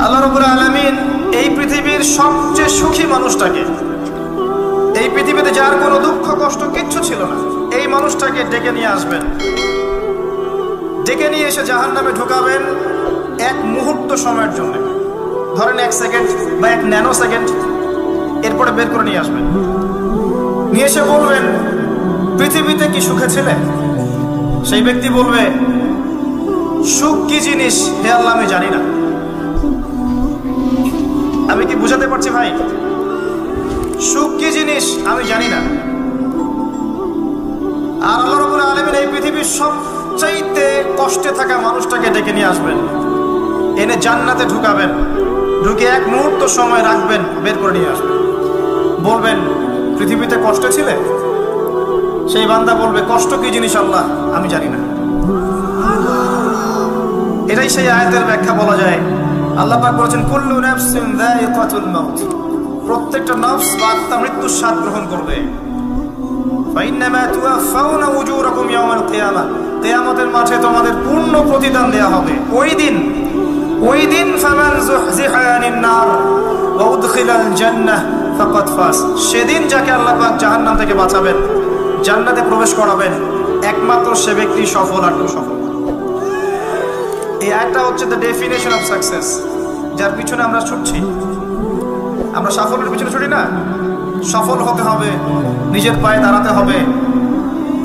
আল্লাহ রাব্বুল আলামিন এই পৃথিবীর সবচেয়ে সুখী মানুষটাকে, এই পৃথিবীতে যার কোনো দুঃখ কষ্ট কিচ্ছু ছিল না, এই মানুষটাকে ডেকে নিয়ে আসবেন। ডেকে নিয়ে এসে জাহান্নামে ঢোকাবেন এক মুহূর্ত সময়ের জন্য, ধরেন 1 সেকেন্ড বা 1 ন্যানো সেকেন্ড। এরপরে বের করে নিয়ে আসবেন, নিয়ে এসে বলবেন পৃথিবীতে কি সুখে ছিলে? সেই ব্যক্তি বলবে সুখ কি জিনিস হে আল্লাহ আমি জানি না। আমি কি বুঝাতে পারছি ভাই? সুখ কি জিনিস আমি জানি না। আর আল্লাহ রাব্বুল আলামিন এই পৃথিবীর সবচাইতে কষ্টে থাকা মানুষটাকে ডেকে নিয়ে আসবেন, এনে জান্নাতে ঢুকাবেন, ঢুকে এক মুহূর্ত সময় রাখবেন, বের করে নিয়ে আসবেন। বলবেন পৃথিবীতে কষ্টে ছিলে? সেই বান্দা বলবে কষ্ট কি জিনিস আল্লাহ আমি জানি না। এটাই সেই আয়াতের ব্যাখ্যা বলা যায়। আল্লাহ পাক বলেছেন কুল্লু নাফসিন যায়িকাতুল মাউত, প্রত্যেকটা নফস বা আত্মা মৃত্যুর স্বাদ গ্রহণ করবে। ফাইন্নামা তুওয়াফাউনা উজুরাকুম ইয়াওমাল কিয়ামাহ, কিয়ামতের মাঠে তোমাদের পূর্ণ প্রতিদান দেয়া হবে। ওই দিন ফামান যুহজিহা আনিন নার ওয়া উদখিলাল জান্নাহ ফাকাদ ফাজ, সেদিন যাকে আল্লাহ পাক জাহান্নাম থেকে বাঁচাবেন, জান্নাতে প্রবেশ করাবেন, একমাত্র সে ব্যক্তি সফল আর কেউ সফল। এই আয়াতটা হচ্ছে দ্য ডেফিনেশন অফ সাকসেস, যার পিছনে আমরা ছুটছি। আমরা সাফল্যের পিছনে ছুটি না। সফল হতে হবে, নিজের পায়ে দাঁড়াতে হবে,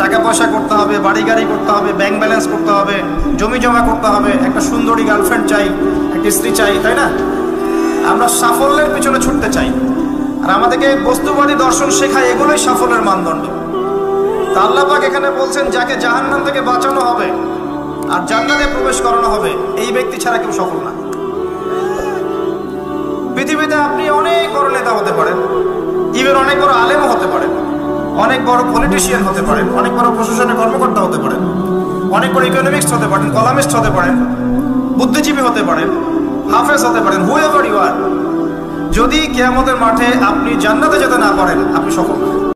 টাকা পয়সা করতে হবে, বাড়ি গাড়ি করতে হবে, ব্যাংক ব্যালেন্স করতে হবে, জমি জমা করতে হবে, একটা সুন্দরী গার্লফ্রেন্ড চাই, একটা স্ত্রী চাই, তাই না? আমরা সাফল্যের পিছনে ছুটতে চাই। আর আমাদেরকে বস্তুবাদী দর্শন শেখায় এগুলোই সাফল্যের মানদণ্ড। তা আল্লাহ পাক এখানে বলছেন যাকে জাহান্নাম থেকে বাঁচানো হবে আর জান্নাতে প্রবেশ করানো হবে, এই ব্যক্তি ছাড়া কেউ সফল না। পৃথিবীতে আপনি অনেক বড় নেতা হতে পারেন, ইভেন অনেক বড় আলেমও হতে পারেন, অনেক বড় পলিটিশিয়ান হতে পারেন, অনেক বড় প্রশাসনের কর্মকর্তা হতে পারেন, অনেক বড় ইকোনমিক্স হতে পারেন, কলামিস্ট হতে পারেন, বুদ্ধিজীবী হতে পারেন, হাফেজ হতে পারেন, হুএভার ইউ আর, যদি কিয়ামতের মাঠে আপনি জান্নাতে যেতে না পারেন, আপনি সফল না।